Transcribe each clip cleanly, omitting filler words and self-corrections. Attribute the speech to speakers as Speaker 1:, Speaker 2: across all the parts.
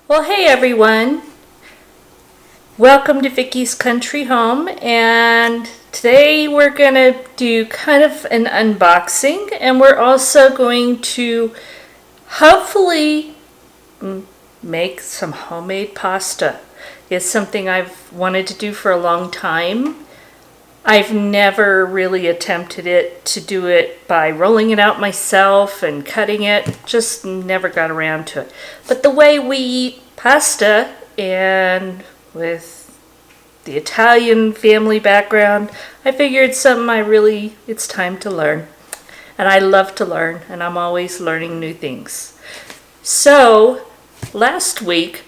Speaker 1: Well, hey everyone. Welcome to Vickie's Country Home, and today we're going to do kind of an unboxing, and we're also going to hopefully make some homemade pasta. It's something I've wanted to do for a long time. I've never really attempted to do it by rolling it out myself and cutting it, just never got around to it. But the way we eat pasta, and with the Italian family background, I figured it's something it's time to learn. And I love to learn, and I'm always learning new things. So last week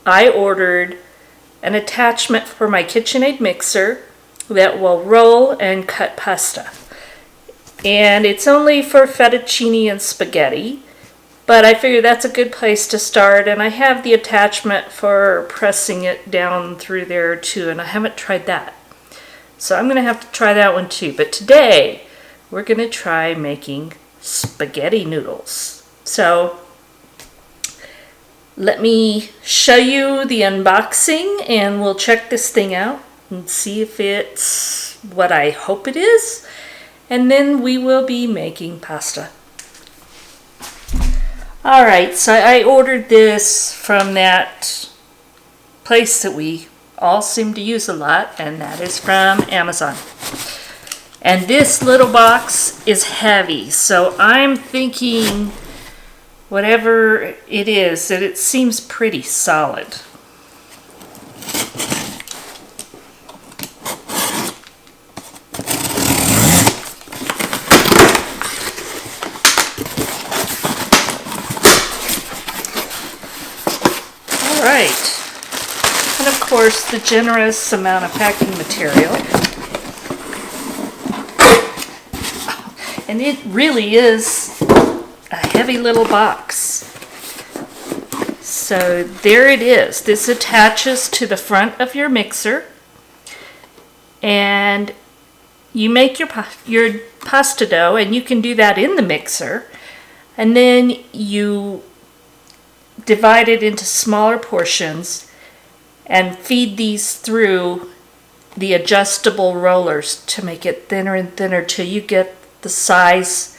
Speaker 1: I ordered an attachment for my Kitchenaid Mixer that will roll and cut pasta. And it's only for fettuccine and spaghetti, but I figured that's a good place to start, and I have the attachment for pressing it down through there too, and I haven't tried that. So I'm going to have to try that one too. But today we're going to try making spaghetti noodles. So let me show you the unboxing and we'll check this thing out and see if it's what I hope it is, and then we will be making pasta. Alright, so I ordered this from that place that we all seem to use a lot, and that is from Amazon. And this little box is heavy, so I'm thinking whatever it is, that it seems pretty solid. Alright, and of course the generous amount of packing material. And it really is a heavy little box. So there it is. This attaches to the front of your mixer, and you make your pasta dough, and you can do that in the mixer, and then you divide it into smaller portions and feed these through the adjustable rollers to make it thinner and thinner till you get the size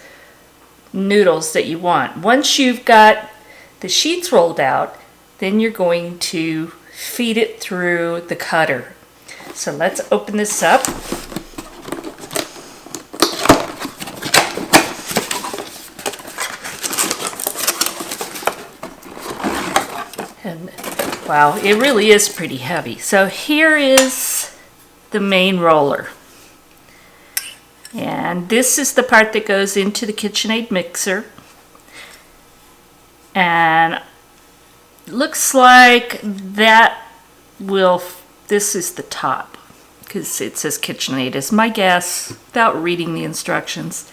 Speaker 1: noodles that you want. Once you've got the sheets rolled out, then you're going to feed it through the cutter. So let's open this up. And wow, it really is pretty heavy. So here is the main roller. And this is the part that goes into the Kitchenaid Mixer. And it looks like this is the top, because it says Kitchenaid is my guess without reading the instructions.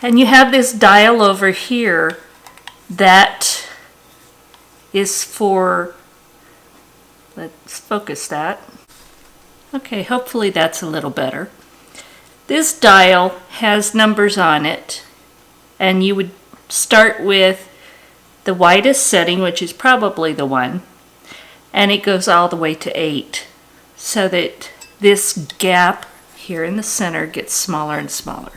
Speaker 1: And you have this dial over here that is for, let's focus that. Okay, hopefully that's a little better. This dial has numbers on it, and you would start with the widest setting, which is probably the 1, and it goes all the way to 8, so that this gap here in the center gets smaller and smaller.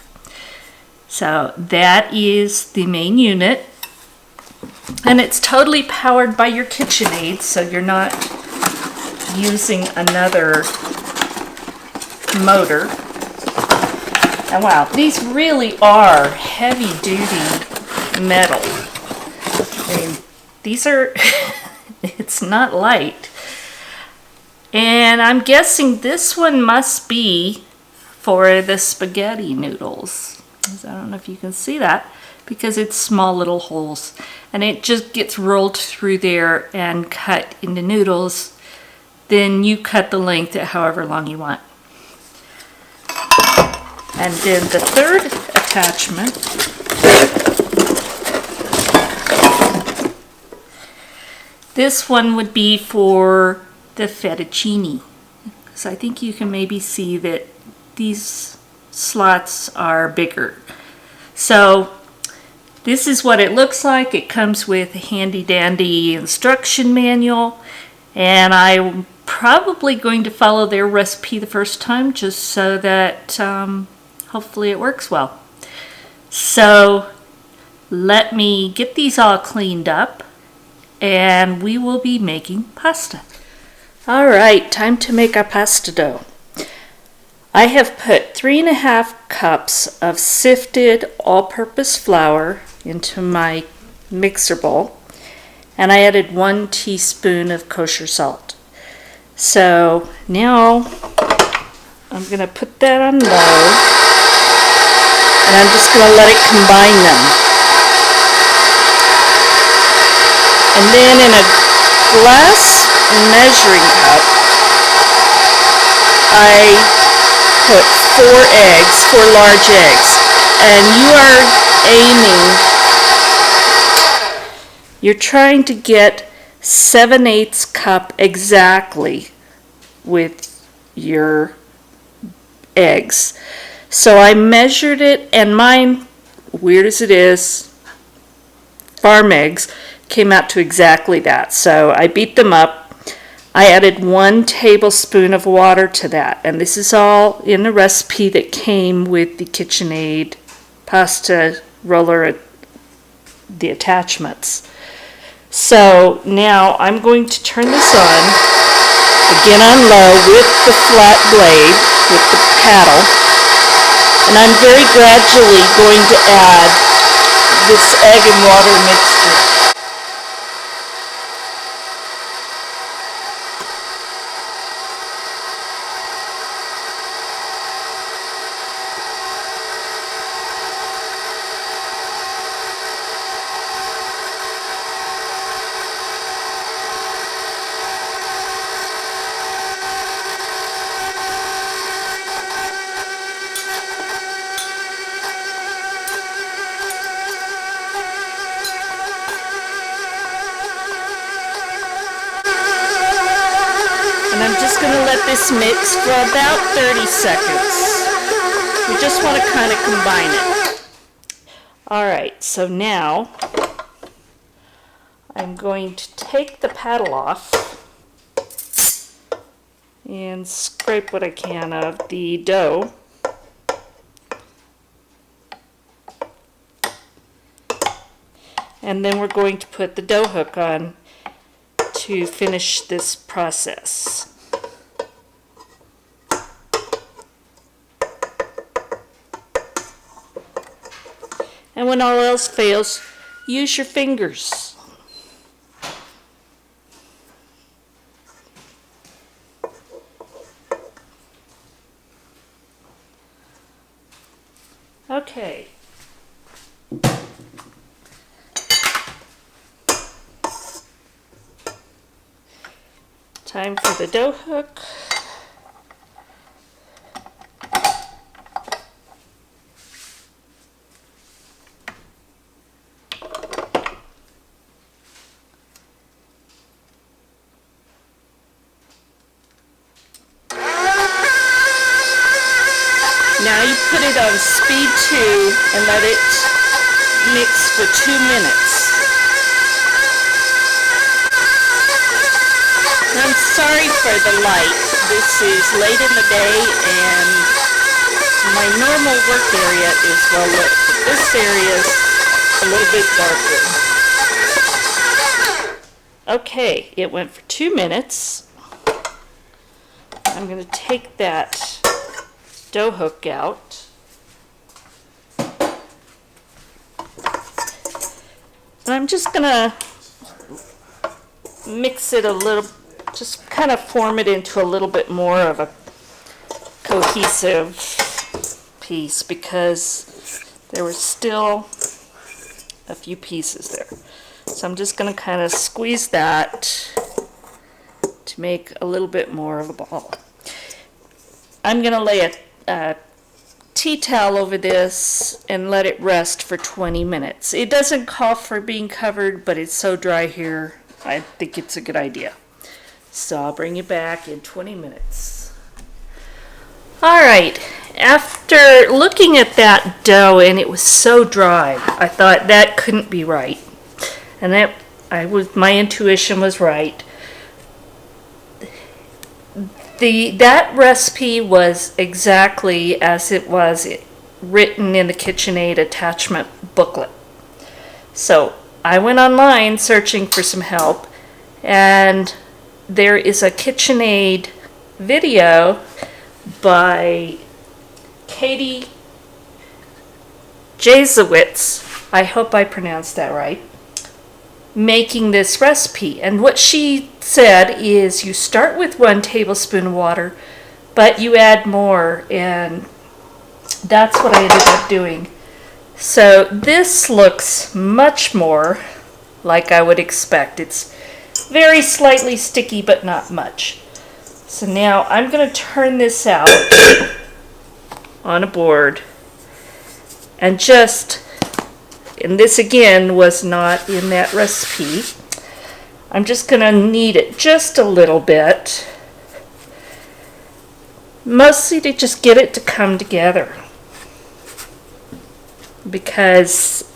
Speaker 1: So that is the main unit, and it's totally powered by your Kitchenaid, so you're not using another motor. And wow, these really are heavy-duty metal. I mean, these are, it's not light. And I'm guessing this one must be for the spaghetti noodles. I don't know if you can see that, because it's small little holes. And it just gets rolled through there and cut into noodles. Then you cut the length at however long you want. And then the third attachment this one would be for the fettuccine. So I think you can maybe see that these slots are bigger. So This is what it looks like. It comes with a handy dandy instruction manual, and I'm probably going to follow their recipe the first time just so that hopefully it works well. So let me get these all cleaned up and we will be making pasta. All right, time to make our pasta dough. I have put 3½ cups of sifted all-purpose flour into my mixer bowl, and I added 1 teaspoon of kosher salt. So now I'm going to put that on low, and I'm just going to let it combine them. And then in a glass measuring cup, I put 4 eggs, 4 large eggs, and you're trying to get 7/8 cup exactly with your eggs. So I measured it, and mine, weird as it is, farm eggs, came out to exactly that. So I beat them up. I added 1 tablespoon of water to that, and this is all in the recipe that came with the Kitchenaid pasta roller, the attachments. So now I'm going to turn this on, again on low with the flat blade, with the paddle, and I'm very gradually going to add this egg and water mixture. And I'm just going to let this mix for about 30 seconds. We just want to kind of combine it. Alright, so now I'm going to take the paddle off and scrape what I can of the dough. And then we're going to put the dough hook on to finish this process. And when all else fails, use your fingers. Okay. Time for the dough hook. Now you put it on speed 2 and let it mix for 2 minutes. I'm sorry for the light. This is late in the day and my normal work area is well lit, but this area is a little bit darker. Okay, it went for 2 minutes. I'm going to take that dough hook out. And I'm just going to mix it a little, just kind of form it into a little bit more of a cohesive piece because there were still a few pieces there. So I'm just going to kind of squeeze that to make a little bit more of a ball. I'm going to lay a tea towel over this and let it rest for 20 minutes. It doesn't call for being covered, but it's so dry here, I think it's a good idea. So I'll bring you back in 20 minutes. Alright, after looking at that dough and it was so dry, I thought that couldn't be right. And my intuition was right. That recipe was exactly as it was written in the KitchenAid attachment booklet. So I went online searching for some help, and there is a KitchenAid video by Katie Jazowitz, I hope I pronounced that right, making this recipe. And what she said is you start with 1 tablespoon of water, but you add more, and that's what I ended up doing. So this looks much more like I would expect. It's very slightly sticky, but not much. So now I'm going to turn this out on a board, and this again was not in that recipe. I'm just going to knead it just a little bit, mostly to just get it to come together, because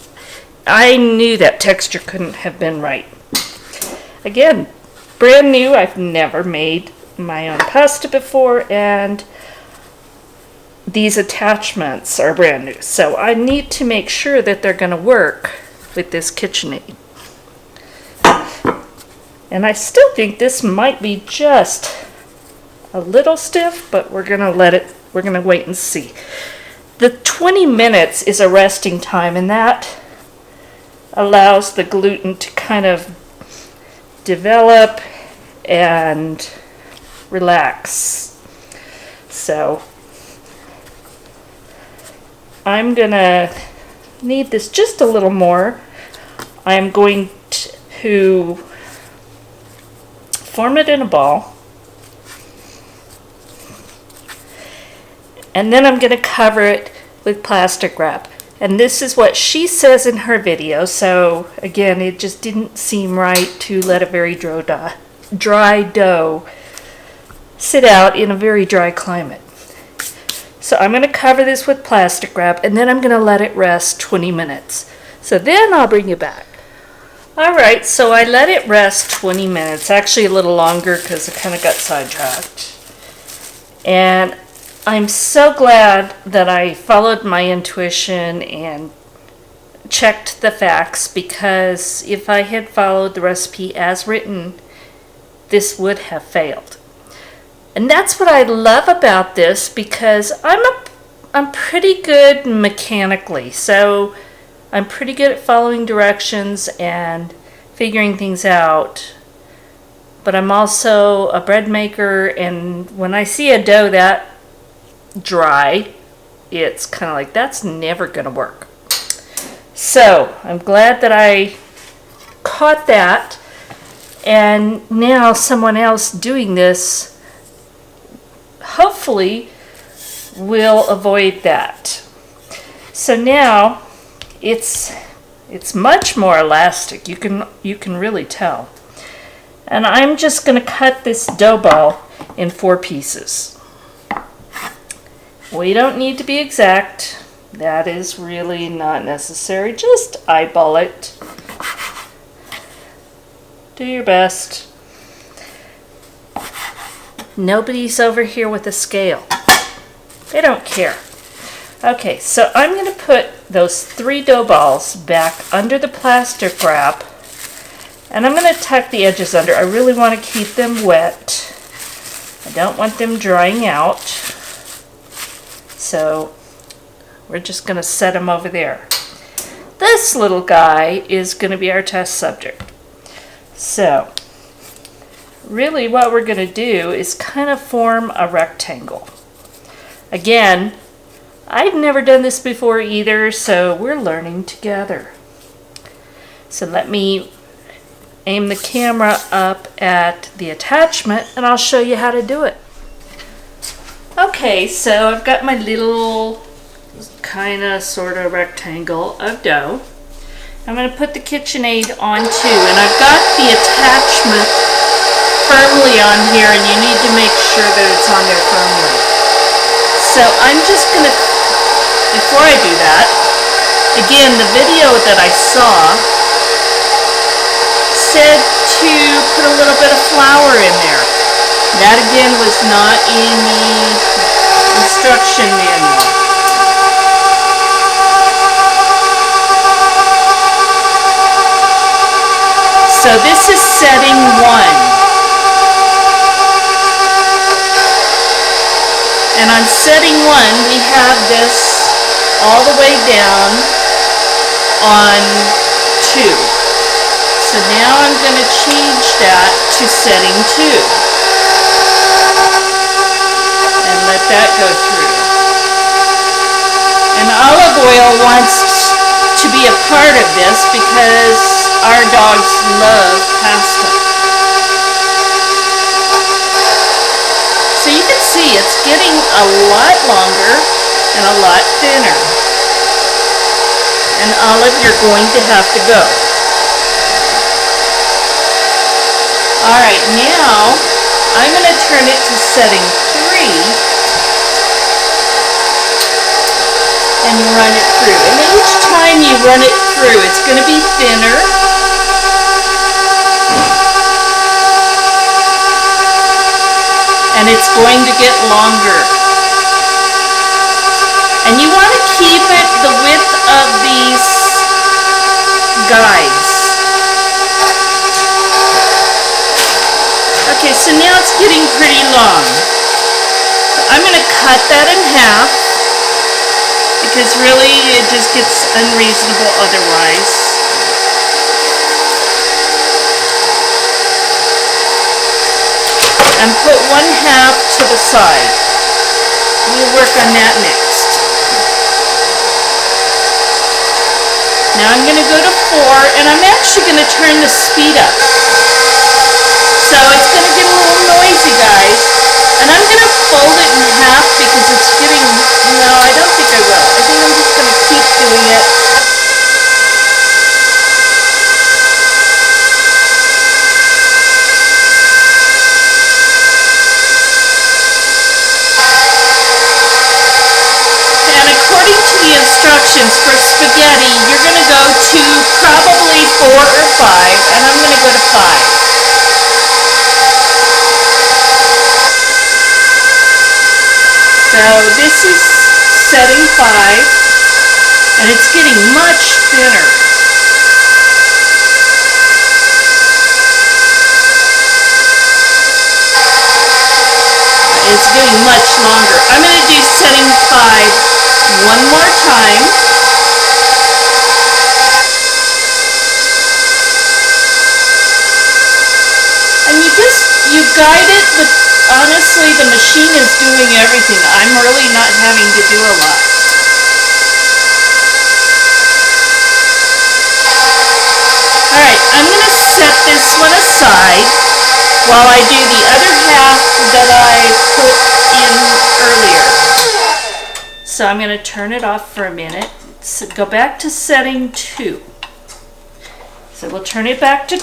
Speaker 1: I knew that texture couldn't have been right. Again, brand new. I've never made my own pasta before, and these attachments are brand new, so I need to make sure that they're going to work with this KitchenAid. And I still think this might be just a little stiff, but we're going to wait and see. The 20 minutes is a resting time, and that allows the gluten to kind of develop and relax. So I'm gonna knead this just a little more. I'm going to form it in a ball, and then I'm going to cover it with plastic wrap. And this is what she says in her video. So again, it just didn't seem right to let a very dry dough sit out in a very dry climate. So I'm going to cover this with plastic wrap, and then I'm going to let it rest 20 minutes. So then I'll bring you back. Alright, so I let it rest 20 minutes, actually a little longer because I kind of got sidetracked. And I'm so glad that I followed my intuition and checked the facts, because if I had followed the recipe as written, this would have failed. And that's what I love about this, because I'm pretty good mechanically, so I'm pretty good at following directions and figuring things out. But I'm also a bread maker, and when I see a dough that dry, it's kind of like, that's never going to work. So I'm glad that I caught that, and now someone else doing this hopefully will avoid that. So now it's much more elastic. You can really tell. And I'm just going to cut this dough ball in 4 pieces. We don't need to be exact. That is really not necessary. Just eyeball it. Do your best. Nobody's over here with a scale. They don't care. Okay, so I'm going to put those 3 dough balls back under the plastic wrap, and I'm going to tuck the edges under. I really want to keep them wet. I don't want them drying out. So we're just going to set them over there. This little guy is going to be our test subject. So really what we're going to do is kind of form a rectangle. Again, I've never done this before either, so we're learning together. So let me aim the camera up at the attachment, and I'll show you how to do it. Okay, so I've got my little kind of sort of rectangle of dough. I'm going to put the KitchenAid onto, and I've got the attachment firmly on here, and you need to make sure that it's on there firmly. So I'm just gonna, before I do that, again, the video that I saw said to put a little bit of flour in there. That again was not in the instruction manual. So this is setting 1. And on setting 1, we have this all the way down on 2. So now I'm going to change that to setting 2. And let that go through. And olive oil wants to be a part of this because our dogs love pasta. So you can see it's getting a lot longer and a lot thinner. And Olive, you're going to have to go. Alright, now I'm going to turn it to setting 3 and run it through. And each time you run it through, it's going to be thinner. And it's going to get longer. And you want to keep it the width of these guides. Okay, so now it's getting pretty long. I'm going to cut that in half because really it just gets unreasonable otherwise. And put 1/2 to the side. We'll work on that next. Now I'm going to go to 4, and I'm actually going to turn the speed up. So it's going to get a little noisy, guys. And I'm going to fold it in half because it's getting, no, I don't think I will. I think I'm just going to keep doing it. Instructions for spaghetti, you're going to go to probably 4 or 5, and I'm going to go to 5. So this is setting 5, and it's getting much thinner. It's getting much longer. I'm going to do setting 5 one more time. And you guide it, but honestly the machine is doing everything. I'm really not having to do a lot. Alright, I'm going to set this one aside while I do the other half that I put in earlier. So I'm going to turn it off for a minute. So go back to setting 2. So we'll turn it back to 2.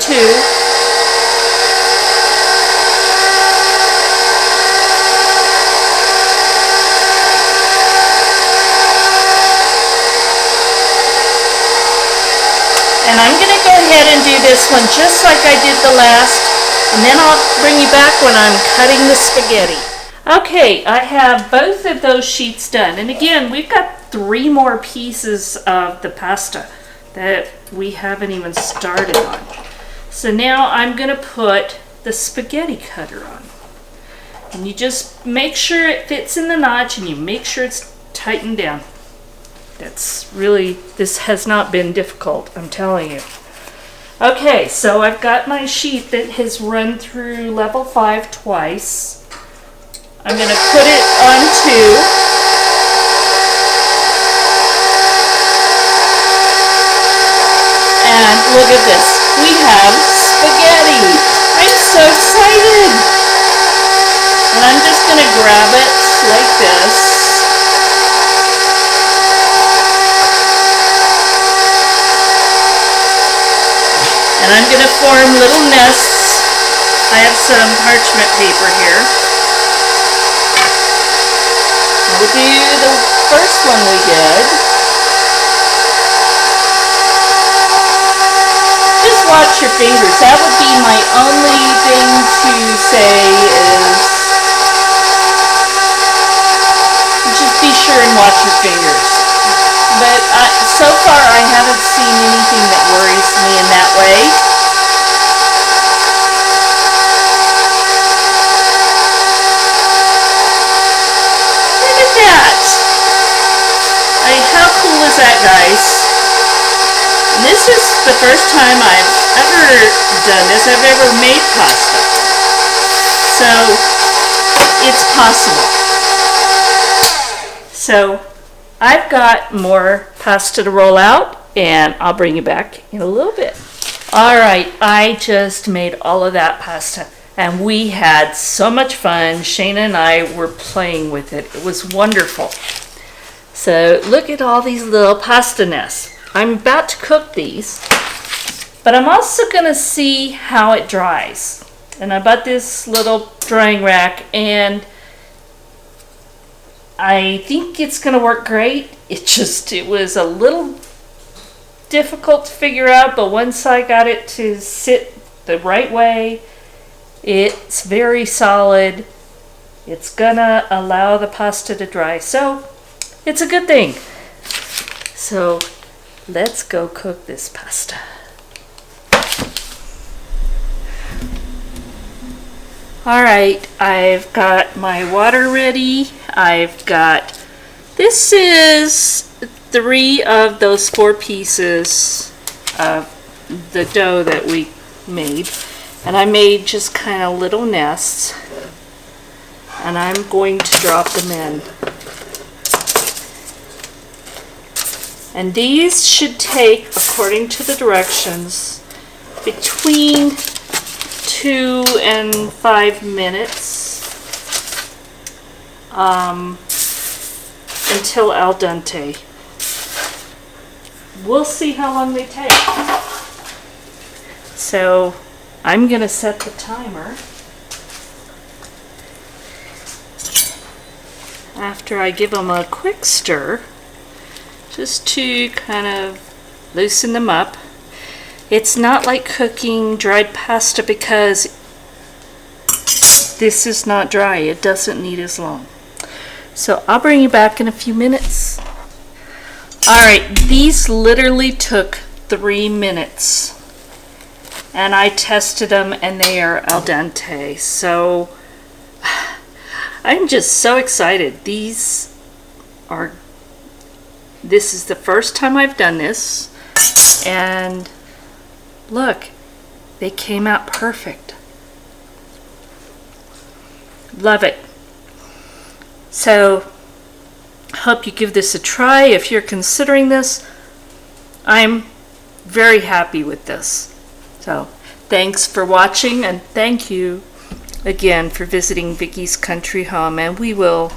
Speaker 1: And I'm going to go ahead and do this one just like I did the last, and then I'll bring you back when I'm cutting the spaghetti. Okay, I have both of those sheets done. And again, we've got 3 more pieces of the pasta that we haven't even started on. So now I'm going to put the spaghetti cutter on. And you just make sure it fits in the notch and you make sure it's tightened down. That's really, this has not been difficult, I'm telling you. Okay, so I've got my sheet that has run through level 5 twice. I'm going to put it on 2. And look at this. We have spaghetti. I'm so excited. And I'm just going to grab it like this. And I'm going to form little nests. I have some parchment paper here. We'll do the first one we did. Just watch your fingers. That would be my only thing to say is just be sure and watch your fingers. But so far I haven't seen anything that worries me in that way. Look at that! How cool is that, guys? And this is the first time I've ever done this. I've ever made pasta. So it's possible. So I've got more pasta to roll out, and I'll bring you back in a little bit. All right, I just made all of that pasta, and we had so much fun. Shayna and I were playing with it. It was wonderful. So look at all these little pasta nests. I'm about to cook these, but I'm also going to see how it dries. And I bought this little drying rack, and I think it's going to work great. It was a little difficult to figure out, but once I got it to sit the right way, it's very solid. It's going to allow the pasta to dry. So it's a good thing. So let's go cook this pasta. All right, I've got my water ready. This is 3 of those 4 pieces of the dough that we made. And I made just kind of little nests. And I'm going to drop them in. And these should take, according to the directions, between 2 and 5 minutes until al dente. We'll see how long they take. So I'm going to set the timer. After I give them a quick stir, just to kind of loosen them up. It's not like cooking dried pasta because this is not dry. It doesn't need as long. So I'll bring you back in a few minutes. Alright, these literally took 3 minutes. And I tested them and they are al dente. So I'm just so excited. This is the first time I've done this, and look, they came out perfect. Love it. So, hope you give this a try if you're considering this. I'm very happy with this. So, thanks for watching, and thank you again for visiting Vickie's Country Home, and we will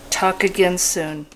Speaker 1: talk again soon.